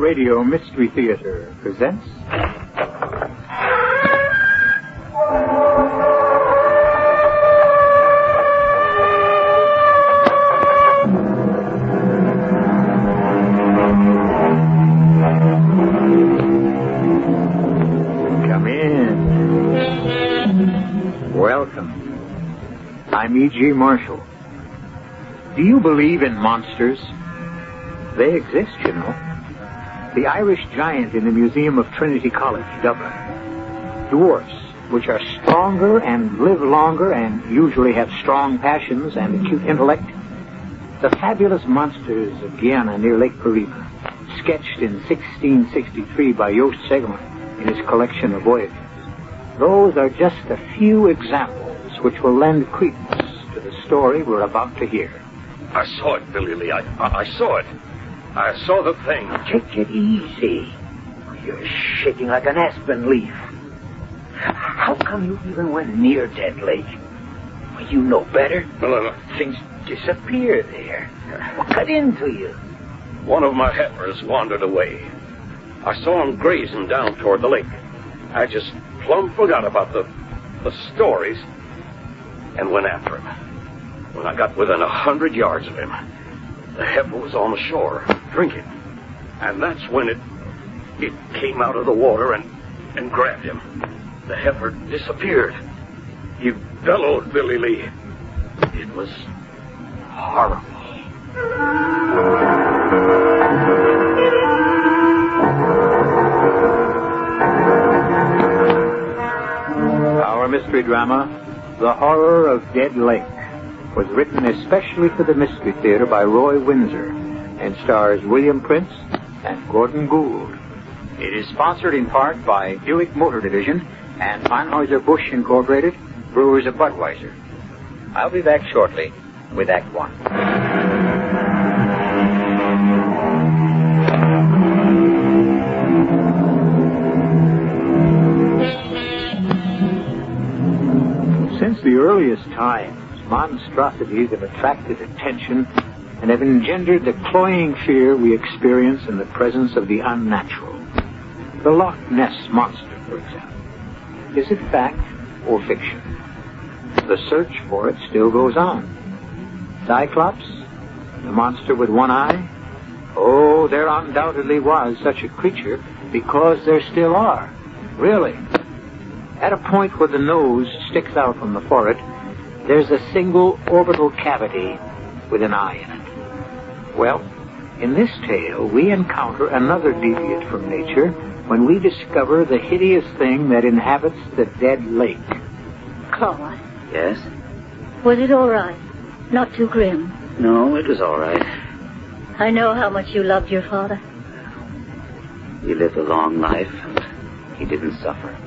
Radio Mystery Theater presents... Come in. Welcome. I'm E.G. Marshall. Do you believe in monsters? They exist, you know. The Irish giant in the Museum of Trinity College, Dublin. Dwarfs, which are stronger and live longer and usually have strong passions and acute intellect. The fabulous monsters of Guiana near Lake Parima, sketched in 1663 by Joost Segelman in his collection of voyages. Those are just a few examples which will lend credence to the story we're about to hear. I saw it, Billy Lee. I saw it. I saw the thing. Take it easy. You're shaking like an aspen leaf. How come you even went near Dead Lake? Well, you know better. Well, Things disappear there. What got into you? one of my heifers wandered away. I saw him grazing down toward the lake. I just plumb forgot about the stories and went after him. When I got within 100 yards of him, the heifer was on the shore, drinking. And that's when it came out of the water and grabbed him. The heifer disappeared. He bellowed, Billy Lee. It was horrible. Our mystery drama, The Horror of Dead Lake, was written especially for the Mystery Theater by Roy Winsor and stars William Prince and Gordon Gould. It is sponsored in part by Buick Motor Division and Anheuser-Busch Incorporated, Brewers of Budweiser. I'll be back shortly with Act One. Since the earliest times, monstrosities have attracted attention and have engendered the cloying fear we experience in the presence of the unnatural. The Loch Ness Monster, for example. Is it fact or fiction? The search for it still goes on. Cyclops? The monster with one eye? Oh, there undoubtedly was such a creature, because there still are. Really. At a point where the nose sticks out from the forehead, there's a single orbital cavity with an eye in it. Well, in this tale, we encounter another deviate from nature when we discover the hideous thing that inhabits the dead lake. Claude, Yes? was it all right? Not too grim? No, it was all right. I know how much you loved your father. He lived a long life, and he didn't suffer.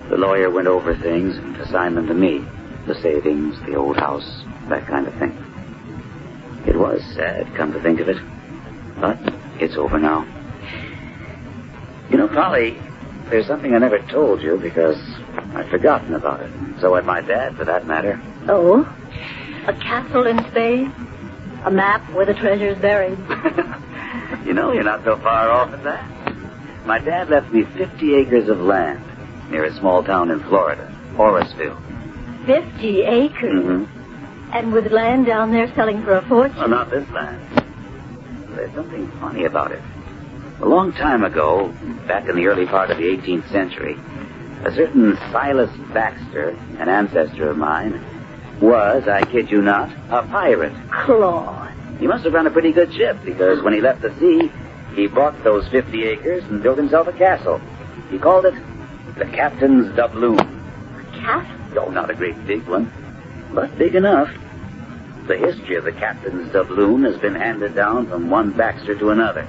The lawyer went over things and assigned them to me. The savings, the old house, that kind of thing. It was sad, come to think of it. But it's over now. You know, Polly, there's something I never told you because I'd forgotten about it. So had my dad, for that matter. Oh? A castle in Spain? A map where the treasure's buried? You know, you're not so far off at that. My dad left me 50 acres of land near a small town in Florida, Horaceville. 50 acres? Mm-hmm. And with land down there selling for a fortune? Well, not this land. There's something funny about it. A long time ago, back in the early part of the 18th century, a certain Silas Baxter, an ancestor of mine, was, I kid you not, a pirate. Claude. He must have run a pretty good ship, because when he left the sea, he bought those 50 acres and built himself a castle. He called it the Captain's Doubloon. A castle? Oh, not a great big one, but big enough. The history of the Captain's Doubloon has been handed down from one Baxter to another.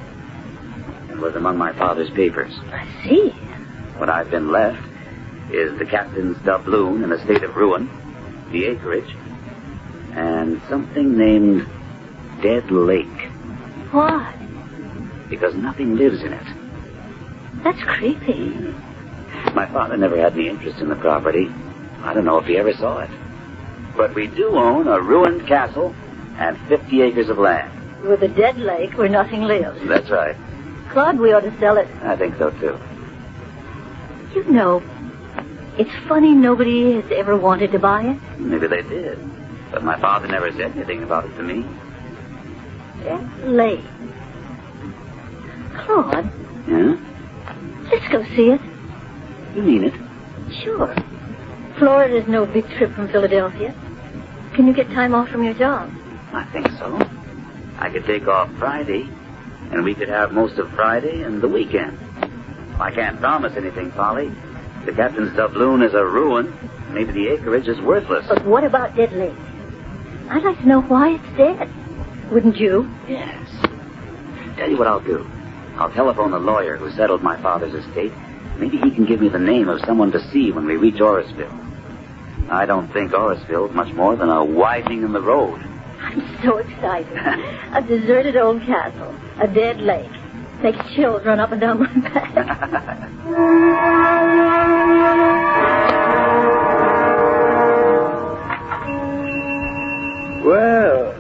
It was among my father's papers. I see. What I've been left is the Captain's Doubloon in a state of ruin, the acreage, and something named Dead Lake. Why? Because nothing lives in it. That's creepy. My father never had any interest in the property. I don't know if he ever saw it. But we do own a ruined castle and 50 acres of land. With a dead lake where nothing lives. That's right. Claude, we ought to sell it. I think so, too. You know, it's funny nobody has ever wanted to buy it. Maybe they did. But my father never said anything about it to me. That's late. Claude. Yeah? Let's go see it. You mean it? Sure. Florida's no big trip from Philadelphia. Can you get time off from your job? I think so. I could take off Friday, and we could have most of Friday and the weekend. I can't promise anything, Polly. The Captain's doubloon is a ruin. Maybe the acreage is worthless. But what about Dead Lake? I'd like to know why it's dead. Wouldn't you? Yes. Tell you what I'll do. I'll telephone the lawyer who settled my father's estate. Maybe he can give me the name of someone to see when we reach Orisville. I don't think Orisville is much more than a widening in the road. I'm so excited. A deserted old castle, a dead lake. Makes chills run up and down my back. Well,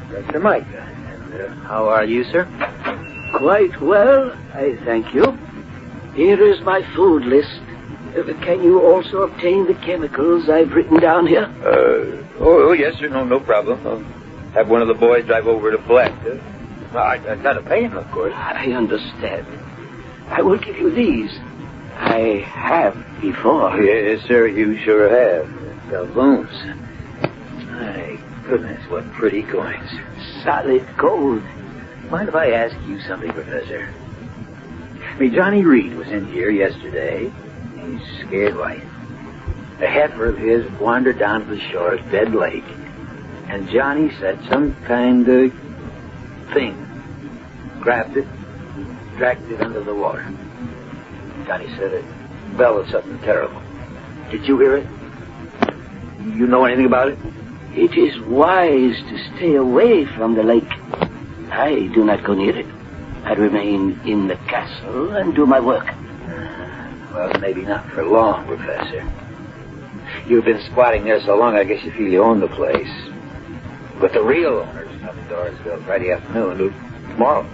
Professor Micah, and how are you, sir? Quite well, I thank you. Here is my food list. Can you also obtain the chemicals I've written down here? Oh, yes, sir. No problem. I'll have one of the boys drive over to Black. I gotta pay him, of course. I understand. I will give you these. I have before. Yes, sir, you sure have. Doubloons. My goodness, what pretty coins. Solid gold. Mind if I ask you something, Professor? Johnny Reed was in here yesterday. He's scared white. A heifer of his wandered down to the shore of Dead Lake, and Johnny said some kind of thing. Grabbed it, dragged it under the water. Johnny said it bellowed something terrible. Did you hear it? You know anything about it? It is wise to stay away from the lake. I do not go near it. I remain in the castle and do my work. Well, maybe not for long, Professor. You've been squatting there so long, I guess you feel you own the place. But the real owner's coming to Orisville Friday afternoon, tomorrow.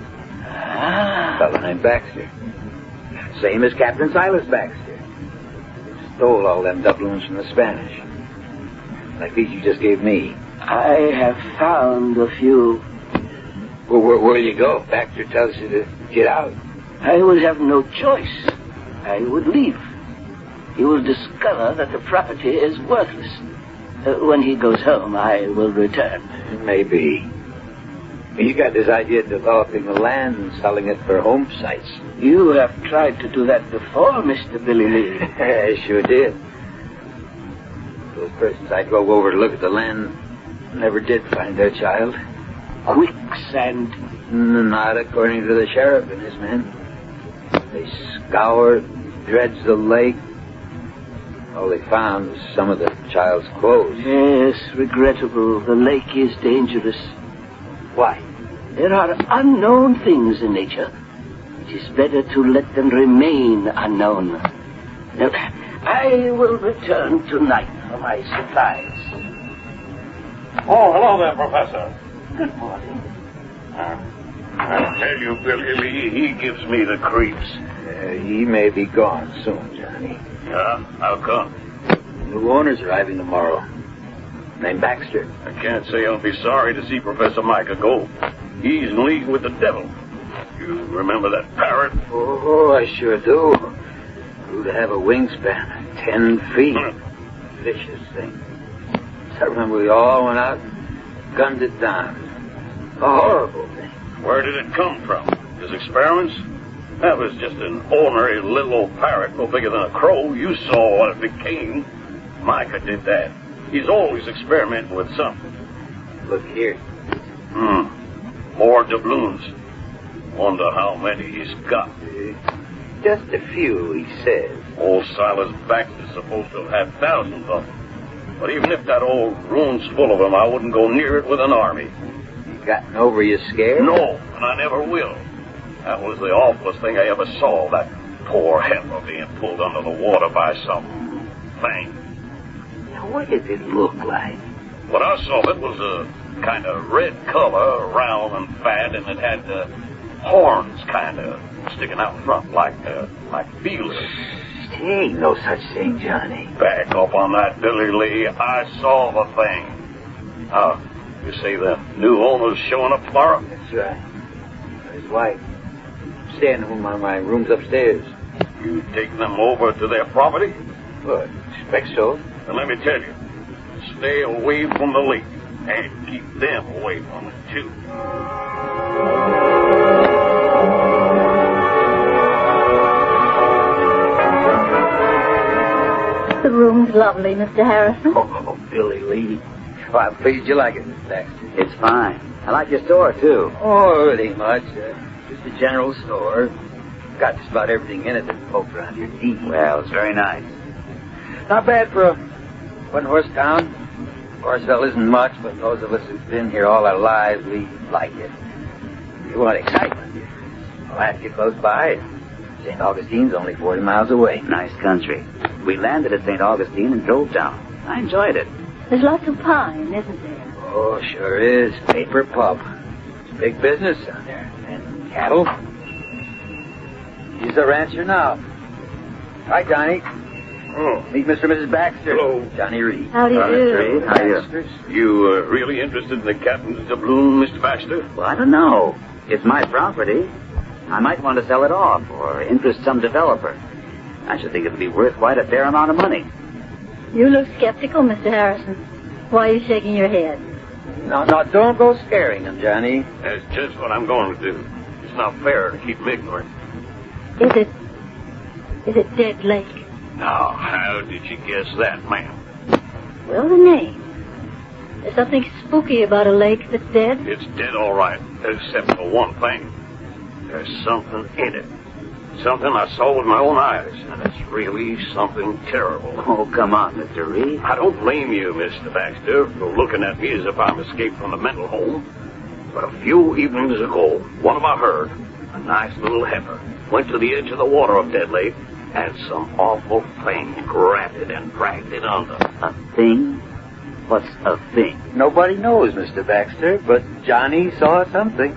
A fellow named Baxter. Same as Captain Silas Baxter. Stole all them doubloons from the Spanish. Like these you just gave me. I have found a few. Well, where'll you go? Baxter tells you to get out. I will have no choice. I would leave. He will discover that the property is worthless. When he goes home, I will return. Maybe. You got this idea of developing the land and selling it for home sites. You have tried to do that before, Mr. Billy Lee. I sure did. Those persons I drove over to look at the land never did find their child. Quicksand. Not according to the sheriff and his men. They scoured, dredged the lake. All they found was some of the child's clothes. Yes, regrettable. The lake is dangerous. Why? There are unknown things in nature. It is better to let them remain unknown. Now, I will return tonight for my supplies. Oh, hello there, Professor. Good morning. I tell you, Billy Lee, he gives me the creeps. He may be gone soon, Johnny. Yeah? How come? New owner's arriving tomorrow. Named Baxter. I can't say I'll be sorry to see Professor Micah go. He's in league with the devil. You remember that parrot? Oh, I sure do. Grew to have a wingspan of 10 feet. Vicious thing. I remember we all went out and gunned it down. A horrible thing. Where did it come from? His experiments? That was just an ordinary little old parrot, no bigger than a crow. You saw what it became. Micah did that. He's always experimenting with something. Look here. More doubloons. Wonder how many he's got. Just a few, he says. Old Silas Baxter's supposed to have had thousands of them. But even if that old room's full of them, I wouldn't go near it with an army. You gotten over your scare? No, and I never will. That was the awfulest thing I ever saw, that poor heifer being pulled under the water by some thing. Now, what did it look like? What I saw, it was a kind of red color, round and fat, and it had horns kind of sticking out front like feelers. Ain't no such thing, Johnny. Back up on that dilly-lee. I saw the thing. You say the new owner's showing up tomorrow? That's right. His wife. Staying home. My room's upstairs. You take them over to their property? Well, I expect so. And let me tell you, stay away from the lake. And keep them away from it, too. The room's lovely, Mr. Harrison. Oh, Billy Lee. Well, I'm pleased you like it, Miss Baxter. It's fine. I like your store, too. Oh, it ain't much. Just a general store. Got just about everything in it that folks around here need. Well, it's very nice. Not bad for a one-horse town. Horseville isn't much, but those of us who've been here all our lives, we like it. You want excitement. Alaska close by. St. Augustine's only 40 miles away. Nice country. We landed at St. Augustine and drove down. I enjoyed it. There's lots of pine, isn't there? Oh, sure is. Paper pulp. It's big business down there. And cattle. He's a rancher now. Hi, Johnny. Oh. Meet Mr. and Mrs. Baxter. Hello. Johnny Reed. How do you do? Reed, how are you? You really interested in the Captain Doubloon, Mr. Baxter? Well, I don't know. It's my property. I might want to sell it off or interest some developer. I should think it would be worth quite a fair amount of money. You look skeptical, Mr. Harrison. Why are you shaking your head? No, don't go scaring him, Johnny. That's just what I'm going to do. It's not fair to keep him ignorant. Is it Dead Lake? Now, how did you guess that, ma'am? Well, the name. There's something spooky about a lake that's dead. It's dead all right, except for one thing. There's something in it. Something I saw with my own eyes, and it's really something terrible. Oh, come on, Mr. Reed. I don't blame you, Mr. Baxter, for looking at me as if I'm escaped from the mental home. But a few evenings ago, one of my herd, a nice little heifer, went to the edge of the water of Dead Lake, and some awful thing grabbed it and dragged it under. A thing? What's a thing? Nobody knows, Mr. Baxter, but Johnny saw something.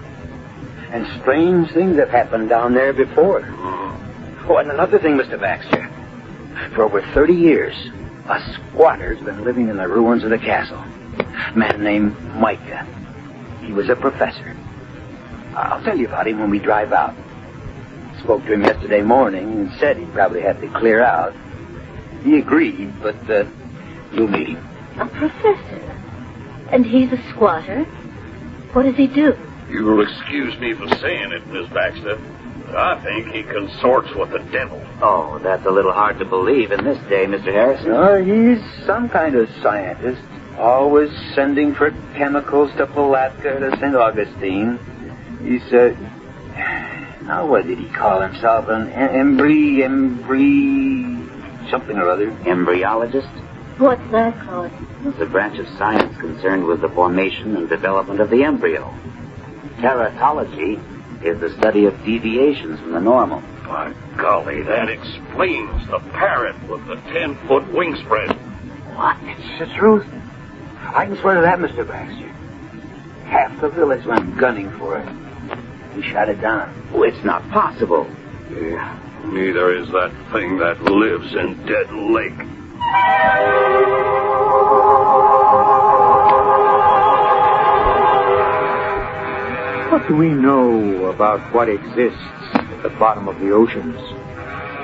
And strange things have happened down there before. Oh, and another thing, Mr. Baxter. For over 30 years, a squatter's been living in the ruins of the castle. A man named Micah. He was a professor. I'll tell you about him when we drive out. Spoke to him yesterday morning and said he'd probably have to clear out. He agreed, but you'll meet him. A professor? And he's a squatter? What does he do? You'll excuse me for saying it, Miss Baxter. I think he consorts with the devil. Oh, that's a little hard to believe in this day, Mr. Harrison. He's some kind of scientist. Always sending for chemicals to Palatka to St. Augustine. He's, now what did he call himself? An something or other. Embryologist? What's that, Claude? It's a branch of science concerned with the formation and development of the embryo. Teratology is the study of deviations from the normal. By golly, that explains the parrot with the 10-foot wingspread. What? It's the truth. I can swear to that, Mr. Baxter. Half the village went gunning for it. We shot it down. Oh, it's not possible. Yeah, neither is that thing that lives in Dead Lake. What do we know about what exists at the bottom of the oceans?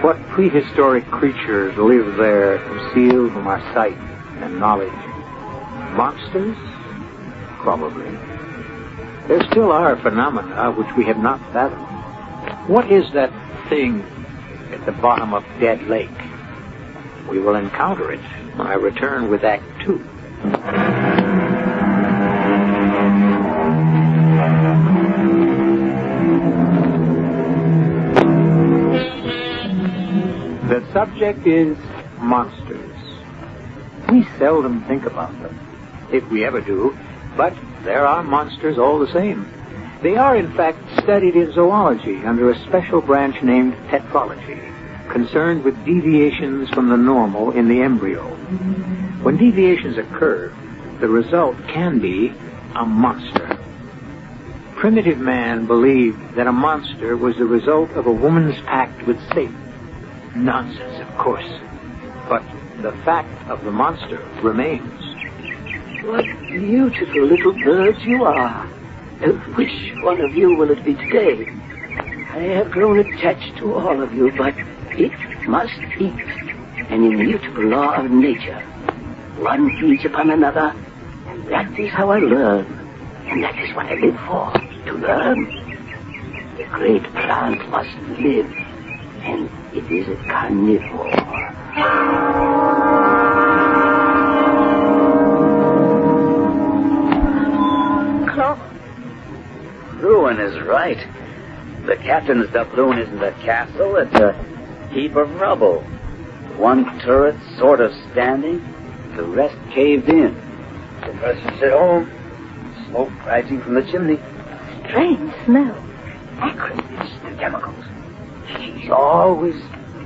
What prehistoric creatures live there concealed from our sight and knowledge? Monsters? Probably. There still are phenomena which we have not fathomed. What is that thing at the bottom of Dead Lake? We will encounter it when I return with Act 2. The subject is monsters. We seldom think about them, if we ever do, but there are monsters all the same. They are, in fact, studied in zoology under a special branch named tetralogy, concerned with deviations from the normal in the embryo. When deviations occur, the result can be a monster. Primitive man believed that a monster was the result of a woman's pact with Satan. Nonsense, of course. But the fact of the monster remains. What beautiful little birds you are. Which one of you will it be today? I have grown attached to all of you, but it must eat. An immutable law of nature. One feeds upon another, and that is how I learn. And that is what I live for, to learn. The great plant must live, and it is a carnivore. Claude. Ruin is right. The Captain's Doubloon isn't a castle, it's a heap of rubble. One turret sort of standing, the rest caved in. The Professor's at home. Smoke rising from the chimney. Strange smell. Acrid. It's the chemicals. He's always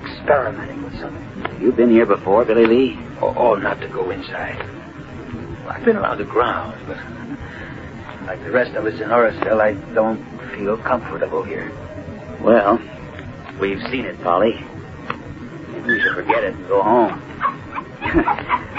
experimenting with something. Have you been here before, Billy Lee? Oh, not to go inside. I've been around the grounds, but like the rest of us in Orisville, I don't feel comfortable here. Well, we've seen it, Polly. Maybe we should forget it and go home.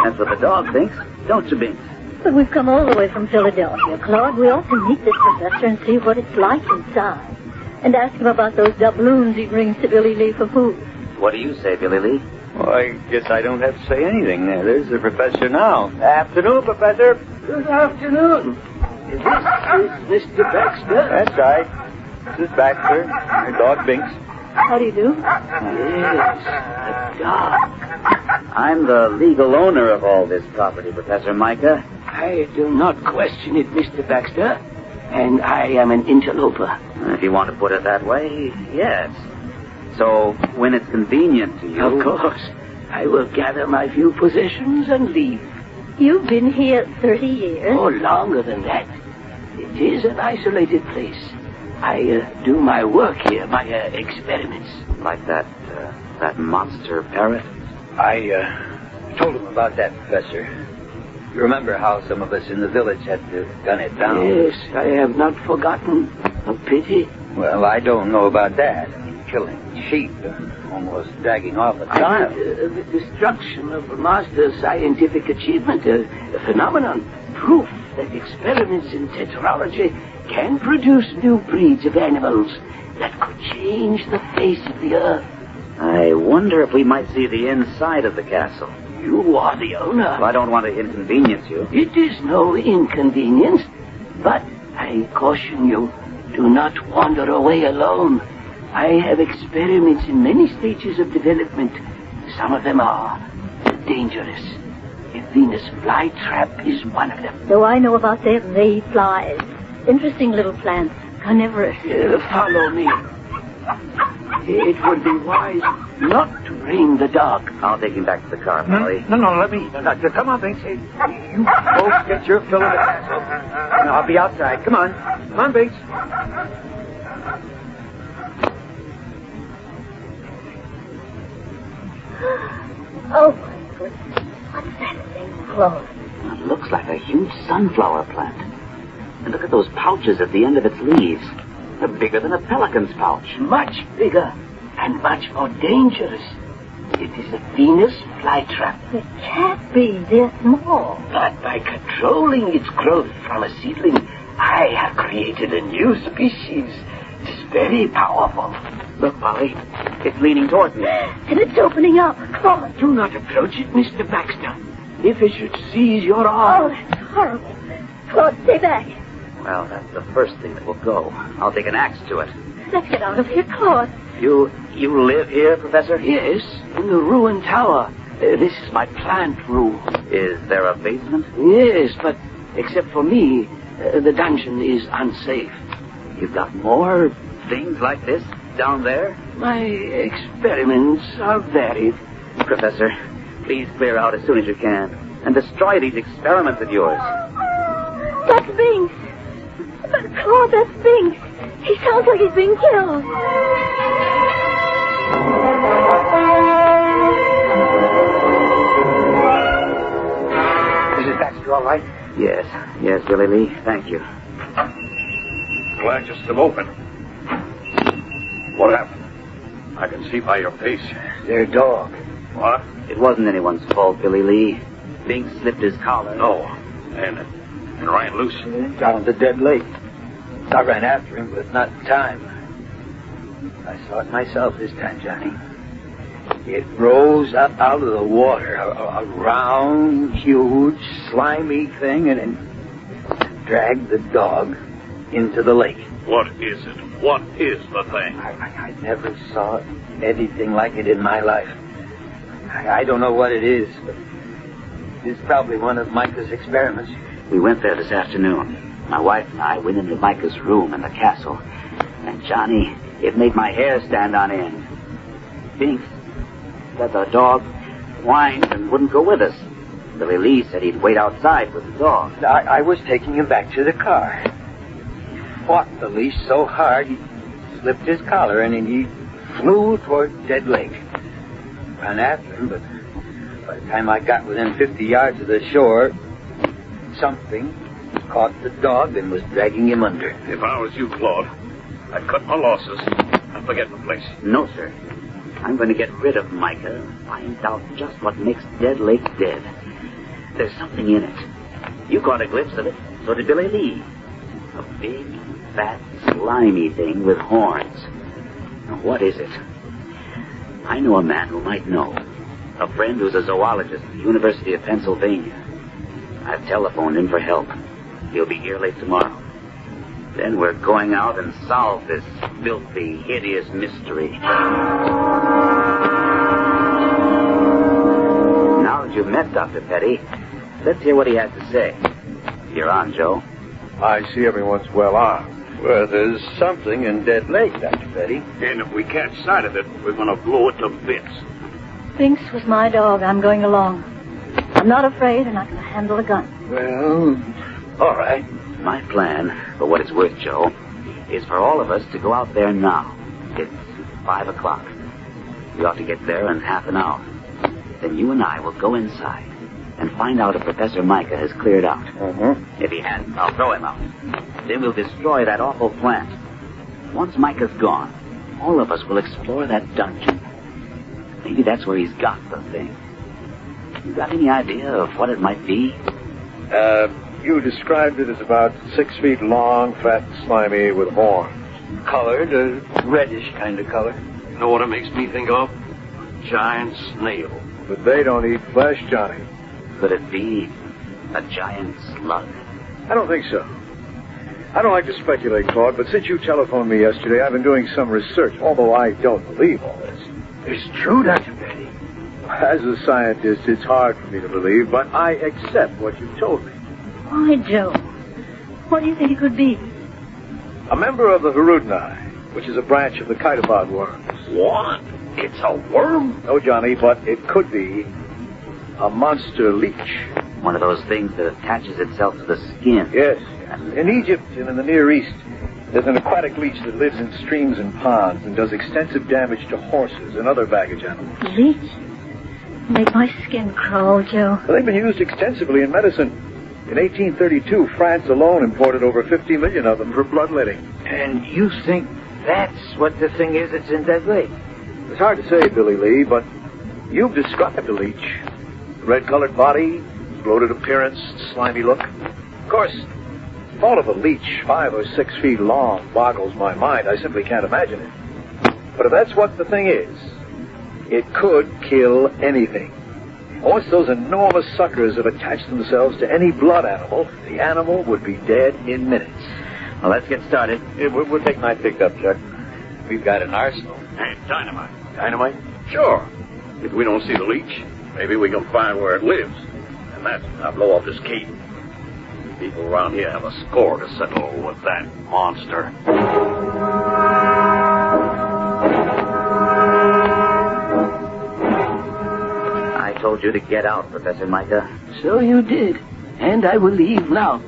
That's what the dog thinks, don't you, Binks? But we've come all the way from Philadelphia, Claude. We ought to meet this professor and see what it's like inside. And ask him about those doubloons he brings to Billy Lee for food. What do you say, Billy Lee? Well, I guess I don't have to say anything there. There's the professor now. Afternoon, Professor. Good afternoon. This is Mr. Baxter. That's right. This is Baxter, my dog Binks. How do you do? Yes, a dog. I'm the legal owner of all this property, Professor Micah. I do not question it, Mr. Baxter. And I am an interloper. If you want to put it that way, yes. So, when it's convenient to you... Of course. I will gather my few possessions and leave. You've been here 30 years. Oh, longer than that. It is an isolated place. I do my work here, my experiments. Like that monster parrot? I told him about that, Professor. You remember how some of us in the village had to gun it down? Yes, I have not forgotten. A pity. Well, I don't know about that. I mean, killing sheep and almost dragging off a child. The destruction of the master's scientific achievement, a phenomenon, proof that experiments in tetralogy can produce new breeds of animals that could change the face of the earth. I wonder if we might see the inside of the castle. You are the owner. Well, I don't want to inconvenience you. It is no inconvenience, but I caution you, do not wander away alone. I have experiments in many stages of development. Some of them are dangerous. A Venus flytrap is one of them. So I know about them. They eat flies. Interesting little plants. Carnivorous. Follow me. It would be wise not to bring the dog. I'll take him back to the car, Polly. No, let me. Come on, Binks. Hey, you folks get your fill of the castle. And I'll be outside. Come on. Come on, Binks. Oh, my goodness. What's that thing, Claude? It looks like a huge sunflower plant. And look at those pouches at the end of its leaves. They're bigger than a pelican's pouch. Much bigger and much more dangerous. It is a Venus flytrap. It can't be this small. But by controlling its growth from a seedling, I have created a new species. It is very powerful. Look, Polly. It's leaning toward me. And it's opening up. Claude. Do not approach it, Mr. Baxter. If it should seize your Oh, arm... that's horrible. Claude, stay back. Well, that's the first thing that will go. I'll take an axe to it. Let's get out of here, Claude. You live here, Professor? Yes, in the ruined tower. This is my plant room. Is there a basement? Yes, but except for me, the dungeon is unsafe. You've got more things like this down there? My experiments are varied. Professor, please clear out as soon as you can and destroy these experiments of yours. That's Binks. Claude, that's Binks. He sounds like he's being killed. Mrs. Baxter, all right? Yes, Billy Lee, thank you. glad you're still open. What happened? I can see by your face. Their dog. What? It wasn't anyone's fault, Billy Lee. Binks slipped his collar. No. And ran loose. Down the dead lake. I ran after him, but not in time. I saw it myself this time, Johnny. It rose up out of the water, a round, huge, slimy thing, and it dragged the dog into the lake. What is it? What is the thing? I never saw anything like it in my life. I don't know what it is, but it's probably one of Micah's experiments. We went there this afternoon. My wife and I went into Micah's room in the castle. And, Johnny, it made my hair stand on end. Binks said the dog whined and wouldn't go with us. Billy Lee said he'd wait outside with the dog. I was taking him back to the car. He fought the leash so hard, he slipped his collar and he flew toward Dead Lake. Ran after him, but by the time I got within 50 yards of the shore, something caught the dog and was dragging him under. If I was you, Claude, I'd cut my losses and forget the place. No, sir. I'm going to get rid of Micah and find out just what makes Dead Lake dead. There's something in it. You caught a glimpse of it. So did Billy Lee. A big, fat, slimy thing with horns. Now, what is it? I know a man who might know. A friend who's a zoologist at the University of Pennsylvania. I've telephoned him for help. He'll be here late tomorrow. Then we're going out and solve this filthy, hideous mystery. Now that you've met Dr. Petrie, let's hear what he has to say. You're on, Joe. I see everyone's well armed. Well, there's something in Dead Lake, Dr. Petrie. And if we catch sight of it, we're going to blow it to bits. Binks was my dog. I'm going along. I'm not afraid, and I can handle a gun. Well, all right. My plan, for what it's worth, Joe, is for all of us to go out there now. It's 5 o'clock. We ought to get there in half an hour. Then you and I will go inside and find out if Professor Micah has cleared out. If he hasn't, I'll throw him out. Then we'll destroy that awful plant. Once Micah's gone, all of us will explore that dungeon. Maybe that's where he's got the thing. You got any idea of what it might be? You described it as about 6 feet long, fat, slimy, with horns. Colored, a reddish kind of color. You know what it makes me think of? A giant snail. But they don't eat flesh, Johnny. Could it be a giant slug? I don't think so. I don't like to speculate, Claude, but since you telephoned me yesterday, I've been doing some research, although I don't believe all this. It's true, Dr. Petrie. As a scientist, it's hard for me to believe, but I accept what you've told me. Why, Joe? What do you think it could be? A member of the Hirudinai, which is a branch of the Kitebod worms. What? It's a worm? No, Johnny, but it could be a monster leech. One of those things that attaches itself to the skin. Yes. In Egypt and in the Near East, there's an aquatic leech that lives in streams and ponds and does extensive damage to horses and other baggage animals. Leech? Make my skin crawl, Joe. Well, they've been used extensively in medicine. In 1832, France alone imported over 50 million of them for bloodletting. And you think that's what the thing is that's in Dead Lake? It's hard to say, Billy Lee, but you've described the leech. Red-colored body, bloated appearance, slimy look. Of course, the thought of a leech 5 or 6 feet long boggles my mind. I simply can't imagine it. But if that's what the thing is, it could kill anything. Once those enormous suckers have attached themselves to any blood animal, the animal would be dead in minutes. Well, let's get started. Yeah, we'll take my pickup, Chuck. We've got an arsenal. Hey, dynamite. Dynamite? Sure. If we don't see the leech, maybe we can find where it lives. And that's when I blow up this cape. People around here have a score to settle with that monster. I told you to get out, Professor Micah. So you did. And I will leave now.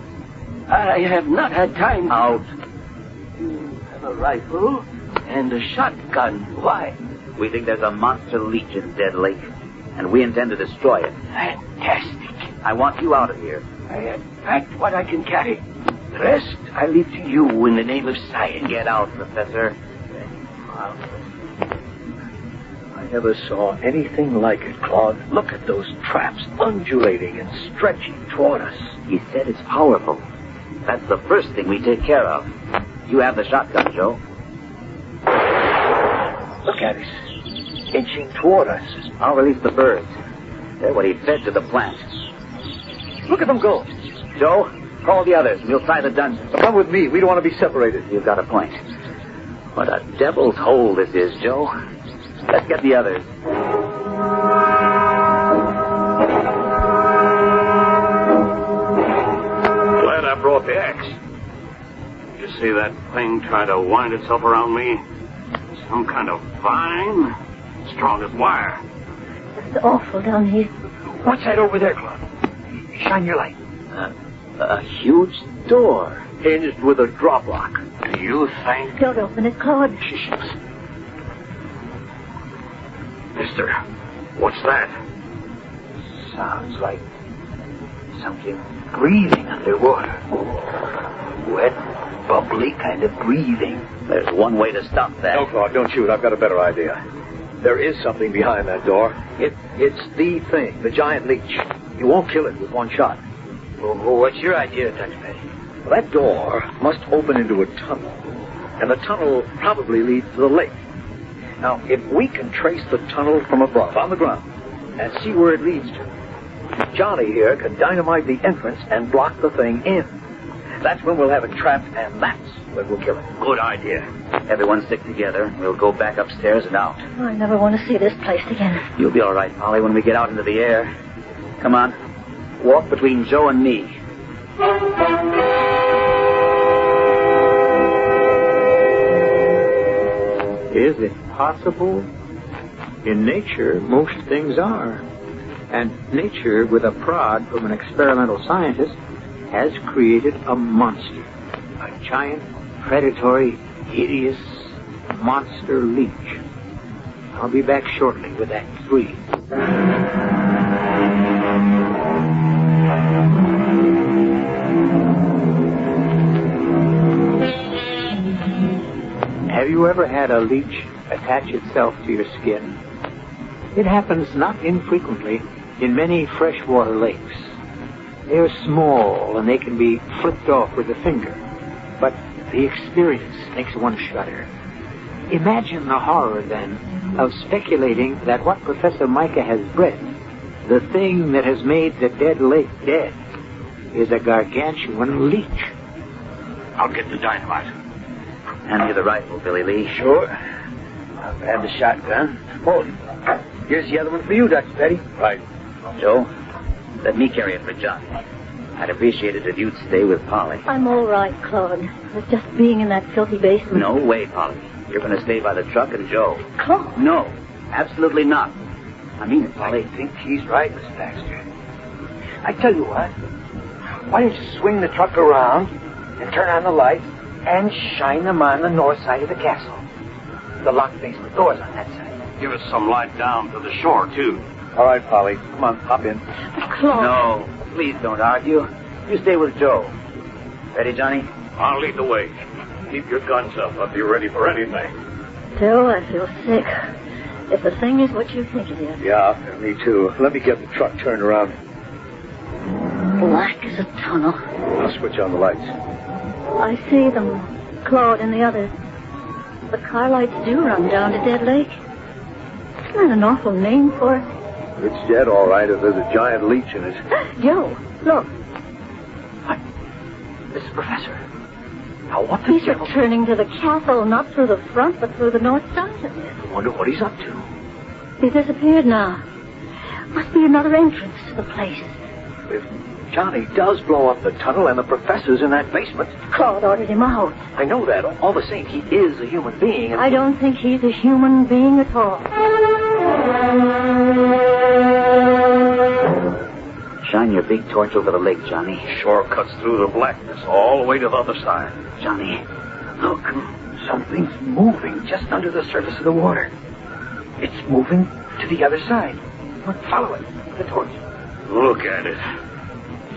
I have not had time. Out. You have a rifle and a shotgun. Why? We think there's a monster leech in Dead Lake, and we intend to destroy it. Fantastic. I want you out of here. I have packed what I can carry. The rest I leave to you in the name of science. Get out, Professor. I never saw anything like it, Claude. Look at those traps undulating and stretching toward us. He said it's powerful. That's the first thing we take care of. You have the shotgun, Joe. Look at it. Inching toward us. I'll release the birds. They're what he fed to the plant. Look at them go. Joe, call the others. We'll try the dungeon. Come with me. We don't want to be separated. You've got a point. What a devil's hole this is, Joe. Let's get the others. Glad I brought the axe. You see that thing trying to wind itself around me? Some kind of vine? Strong as wire. It's awful down here. What's that over there, Claude? Shine your light. A huge door. Hinged with a drop lock. Do you think... Don't open it, Claude. Mister, what's that? Sounds like something breathing underwater. Wet, bubbly kind of breathing. There's one way to stop that. No, Claude, don't shoot. I've got a better idea. There is something behind that door. It's the thing, the giant leech. You won't kill it with one shot. Well, what's your idea, Dr. Petrie? Well, that door must open into a tunnel, and the tunnel probably leads to the lake. Now, if we can trace the tunnel from above, on the ground, and see where it leads to, Johnny here can dynamite the entrance and block the thing in. That's when we'll have it trapped, and that's when we'll kill it. Good idea. Everyone stick together. We'll go back upstairs and out. I never want to see this place again. You'll be all right, Polly, when we get out into the air. Come on. Walk between Joe and me. Is it possible? In nature, most things are. And nature, with a prod from an experimental scientist, has created a monster. A giant, predatory, hideous monster leech. I'll be back shortly with Act 3. Have you ever had a leech attach itself to your skin? It happens not infrequently in many freshwater lakes. They're small and they can be flipped off with a finger, but the experience makes one shudder. Imagine the horror, then, of speculating that what Professor Micah has bred, the thing that has made the dead lake dead, is a gargantuan leech. I'll get the dynamite. Hand me the rifle, Billy Lee. Sure. I'll grab the shotgun. Oh, here's the other one for you, Dr. Petrie. Right. Joe, let me carry it for Johnny. I'd appreciate it if you'd stay with Polly. I'm all right, Claude. It's just being in that filthy basement. No way, Polly. You're going to stay by the truck and Joe. Claude. No, absolutely not. I mean it, Polly. I think he's right, Miss Baxter. I tell you what. Why don't you swing the truck around and turn on the lights and shine them on the north side of the castle? The locked basement door's on that side. Give us some light down to the shore, too. All right, Polly. Come on, hop in. Claude. No, please don't argue. You stay with Joe. Ready, Johnny? I'll lead the way. Keep your guns up. I'll be ready for anything. Still, I feel sick. If the thing is what you think it is. Yeah, me too. Let me get the truck turned around. Black as a tunnel. I'll switch on the lights. I see them, Claude and the others. The car lights do run down to Dead Lake. Isn't that an awful name for it? It's dead, all right, if there's a giant leech in it. Joe, look. What? This is Professor. Now, what the He's devil? returning to the castle, not through the front, but through the north side of it. I wonder what he's up to. He's disappeared now. Must be another entrance to the place. If Johnny does blow up the tunnel and the professor's in that basement, Claude ordered him out. I know that. All the same, he is a human being. And I don't think he's a human being at all. Shine your big torch over the lake, Johnny. Shore cuts through the blackness all the way to the other side. Johnny, look. Something's moving just under the surface of the water. It's moving to the other side. Look, follow it. The torch. Look at it.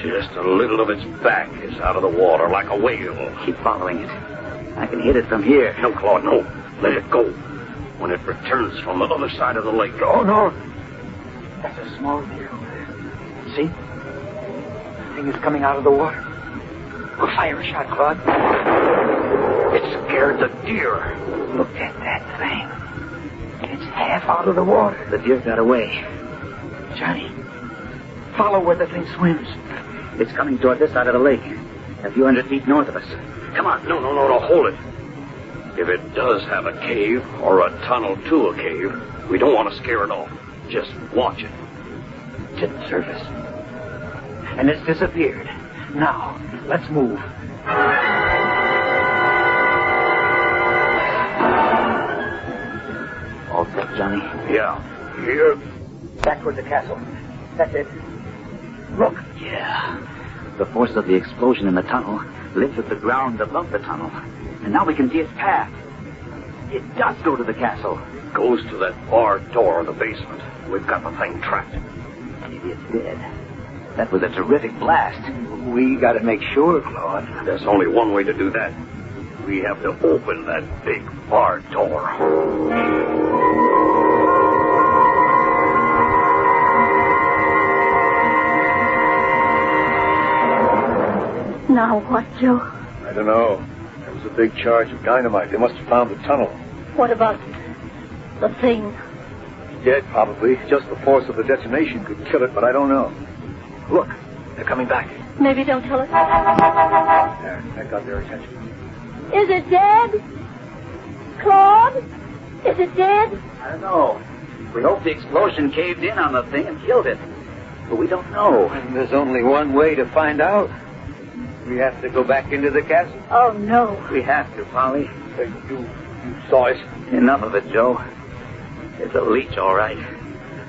Just a little of its back is out of the water like a whale. Keep following it. I can hit it from here. No, Claude, no. Let it go. When it returns from the other side of the lake. Oh, no. That's a small deer over there. See? The thing is coming out of the water. We'll fire a shot, Claude. It scared the deer. Look at that thing. It's half out of the water. The deer got away. Johnny, follow where the thing swims. It's coming toward this side of the lake, a few hundred feet north of us. Come on. No, hold it. If it does have a cave or a tunnel to a cave, we don't want to scare it off. Just watch it. It's at the surface. And it's disappeared. Now, let's move. All set, Johnny? Yeah. Here. Back toward the castle. That's it. Look. Yeah. The force of the explosion in the tunnel lifted the ground above the tunnel. And now we can see its path. It does go to the castle. Goes to that barred door in the basement. We've got the thing trapped. Maybe it's dead. That was a terrific blast. We gotta make sure, Claude. There's only one way to do that. We have to open that big barred door. Now what, Joe? I don't know. There was a big charge of dynamite. They must have found the tunnel. What about the thing? Dead, probably. Just the force of the detonation could kill it, but I don't know. Look, they're coming back. Maybe don't tell us. There, that got their attention. Is it dead? Claude? Is it dead? I don't know. We hope the explosion caved in on the thing and killed it. But we don't know. And there's only one way to find out. We have to go back into the castle. Oh, no. We have to, Polly. You saw it? Enough of it, Joe. It's a leech, all right.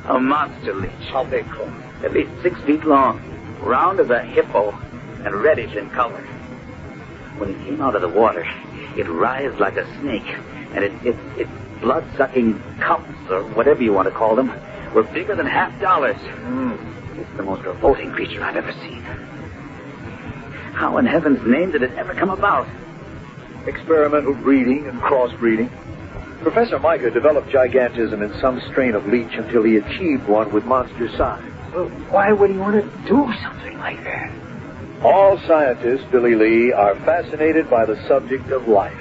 A monster leech. How big, Claude? At least 6 feet long, round as a hippo, and reddish in color. When it came out of the water, it writhed like a snake, and its blood-sucking cups, or whatever you want to call them, were bigger than $50. It's the most revolting creature I've ever seen. How in heaven's name did it ever come about? Experimental breeding and crossbreeding. Professor Micah developed gigantism in some strain of leech until he achieved one with monster size. Well, why would he want to do something like that? All scientists, Billy Lee, are fascinated by the subject of life.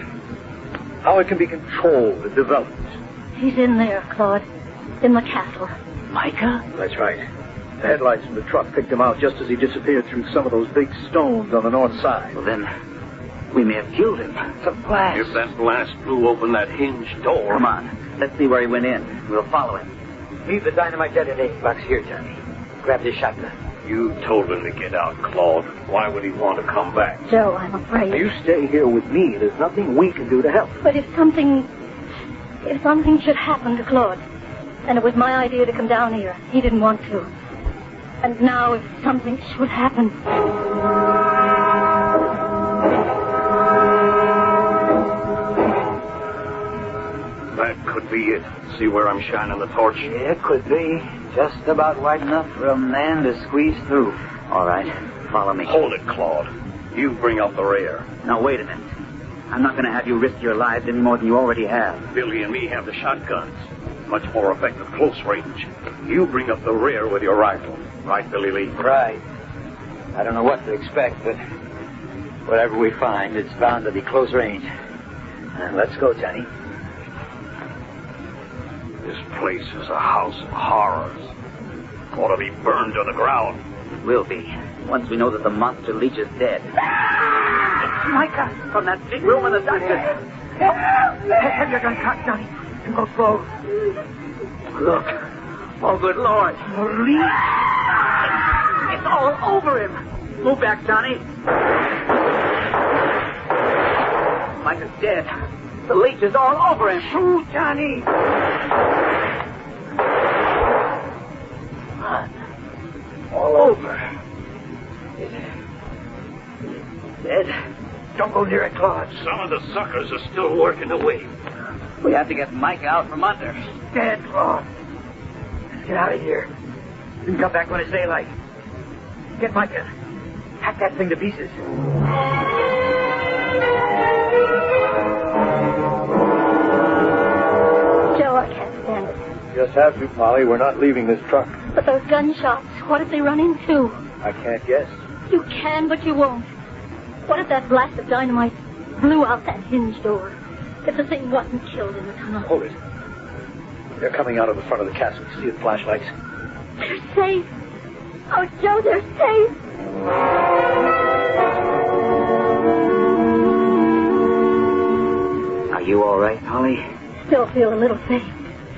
How it can be controlled and developed. He's in there, Claude. In the castle. Micah? That's right. The headlights from the truck picked him out just as he disappeared through some of those big stones on the north side. Well, then, we may have killed him. It's a blast. If that blast blew open that hinged door... Come on. Let's see where he went in. We'll follow him. Leave the dynamite detonating box here, Johnny. Grab this shotgun. You told him to get out, Claude. Why would he want to come back? Joe, I'm afraid. Now, you stay here with me. There's nothing we can do to help. But if something should happen to Claude, and it was my idea to come down here, he didn't want to. And now if something should happen... That could be it. See where I'm shining the torch? Yeah, it could be. Just about wide enough for a man to squeeze through. All right. Follow me. Hold it, Claude. You bring up the rear. Now, wait a minute. I'm not going to have you risk your lives any more than you already have. Billy and me have the shotguns. Much more effective close range. You bring up the rear with your rifle. Right, Billy Lee? Right. I don't know what to expect, but whatever we find, it's bound to be close range. Let's go, Johnny. This place is a house of horrors. Ought to be burned to the ground. It will be, once we know that the monster leech is dead. It's Micah from that big room in the dungeon. Have your gun cocked, Johnny. And go slow. Look. Oh, good Lord. It's all over him. Move back, Johnny. Micah's dead. The leech is all over him. Shoot, Johnny. All over. Dead? Don't go near it, Claude. Some of the suckers are still working away. We have to get Micah out from under. Dead, Claude. Let's get out of here. You can come back when it's daylight. Get Micah. Hack that thing to pieces. Joe, I can't stand it. Just have to, Polly. We're not leaving this truck. But those gunshots, what if they run into? I can't guess. You can, but you won't. What if that blast of dynamite blew out that hinge door? If the thing wasn't killed in the tunnel? Hold it. They're coming out of the front of the castle. See the flashlights? They're safe. Oh, Joe, they're safe. Are you all right, Polly? Still feel a little faint.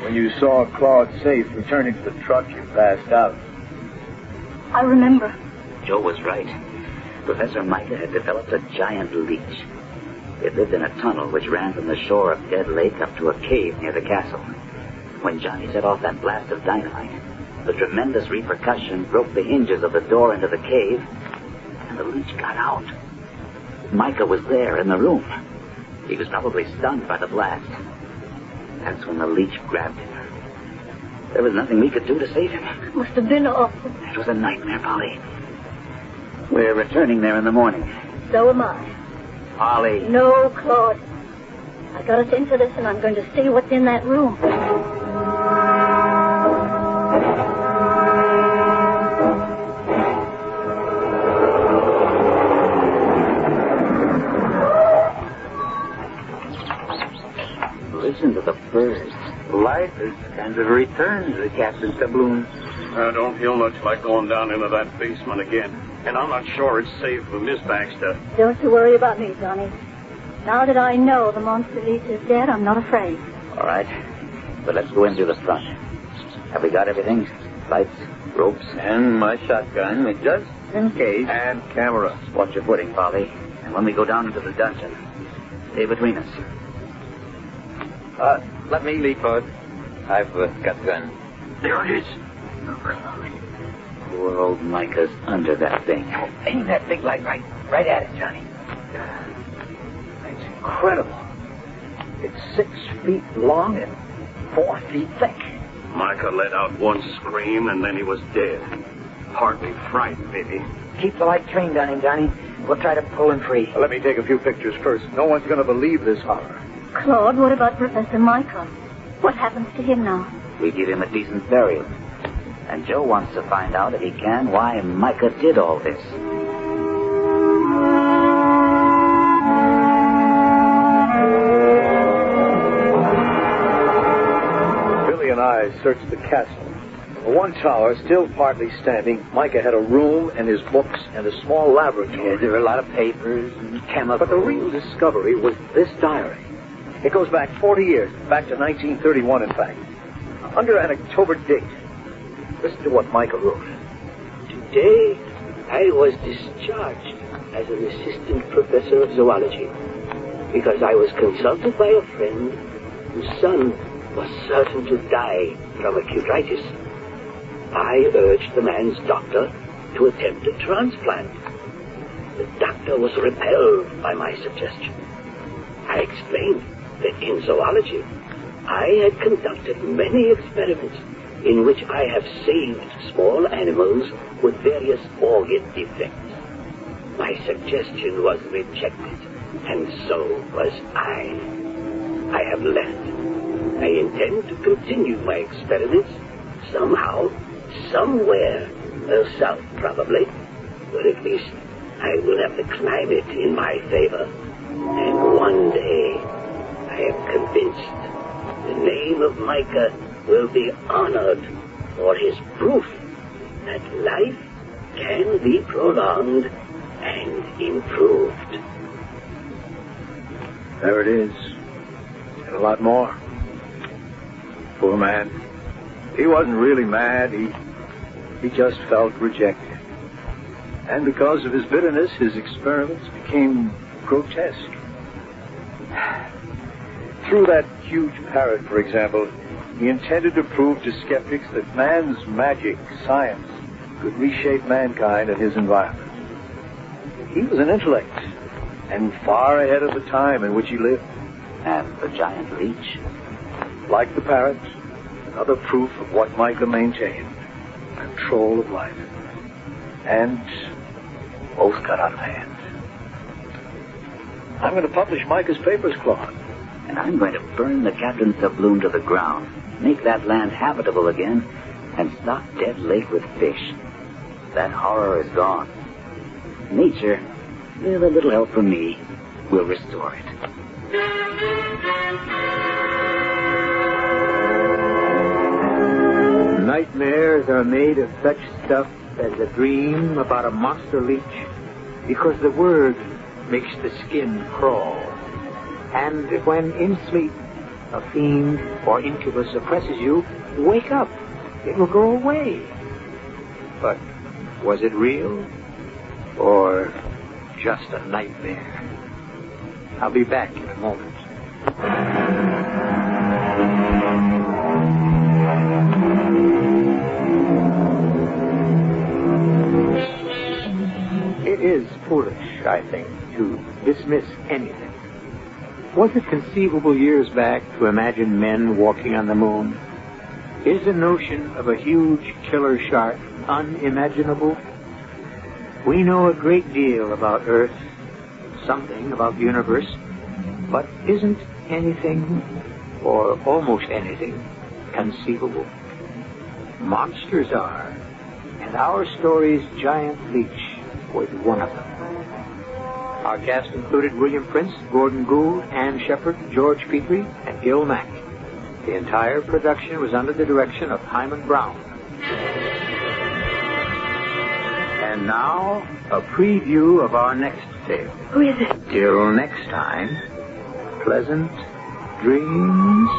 When you saw Claude safe returning to the truck, you passed out. I remember. Joe was right. Professor Micah had developed a giant leech. It lived in a tunnel which ran from the shore of Dead Lake up to a cave near the castle. When Johnny set off that blast of dynamite, the tremendous repercussion broke the hinges of the door into the cave, and the leech got out. Micah was there in the room. He was probably stunned by the blast. That's when the leech grabbed him. There was nothing we could do to save him. It must have been awful. It was a nightmare, Polly. We're returning there in the morning. So am I. Polly. No, Claude. I got us into this, and I'm going to see what's in that room. Listen to the birds. Life has kind of returned to Captain Doubloon. I don't feel much like going down into that basement again. And I'm not sure it's safe for Miss Baxter. Don't you worry about me, Johnny. Now that I know the monster leech is dead, I'm not afraid. All right. But let's go in through the front. Have we got everything? Lights, ropes? And my shotgun, just in case. And camera. Watch your footing, Polly. And when we go down into the dungeon, stay between us. Let me lead, Claude. I've got the gun. There it is. Poor old Micah's under that thing. Aim that big light right at it, Johnny. It's incredible. It's 6 feet long and 4 feet thick. Micah let out one scream, and then he was dead. Hardly frightened, maybe. Keep the light trained on him, Johnny. We'll try to pull him free. Let me take a few pictures first. No one's going to believe this horror. Claude, what about Professor Micah? What happens to him now? We give him a decent burial. And Joe wants to find out, if he can, why Micah did all this. Billy and I searched the castle. The one tower, still partly standing, Micah had a room and his books and a small laboratory. Yeah, there were a lot of papers and chemicals. But the real discovery was this diary. It goes back 40 years, back to 1931, in fact. Under an October date. Listen to what Micah wrote. Today, I was discharged as an assistant professor of zoology because I was consulted by a friend whose son was certain to die from acutitis. I urged the man's doctor to attempt a transplant. The doctor was repelled by my suggestion. I explained that in zoology, I had conducted many experiments in which I have saved small animals with various organ defects. My suggestion was rejected, and so was I. I have left. I intend to continue my experiments somehow, somewhere, south probably, but at least I will have the climate in my favor. And one day, I am convinced the name of Micah will be honored for his proof that life can be prolonged and improved. There it is. And a lot more. Poor man. He wasn't really mad. He just felt rejected. And because of his bitterness, his experiments became grotesque. Through that huge parrot, for example, he intended to prove to skeptics that man's magic, science, could reshape mankind and his environment. He was an intellect, and far ahead of the time in which he lived. And the giant leech? Like the parrot, another proof of what Micah maintained, control of life. And both got out of hand. I'm going to publish Micah's papers, Claude. And I'm going to burn the Captain Doubloon to the ground, make that land habitable again, and stock Dead Lake with fish. That horror is gone. Nature, with a little help from me, will restore it. Nightmares are made of such stuff as a dream about a monster leech, because the word makes the skin crawl. And when in sleep a fiend or incubus oppresses you, wake up. It will go away. But was it real? Or just a nightmare? I'll be back in a moment. It is foolish, I think, to dismiss anything. Was it conceivable years back to imagine men walking on the moon? Is the notion of a huge killer shark unimaginable? We know a great deal about Earth, something about the universe, but isn't anything, or almost anything, conceivable? Monsters are, and our story's giant leech was one of them. Our cast included William Prince, Gordon Gould, Ann Sheppard, George Petrie, and Gil Mack. The entire production was under the direction of Hyman Brown. And now, a preview of our next tale. Who is it? Till next time, pleasant dreams.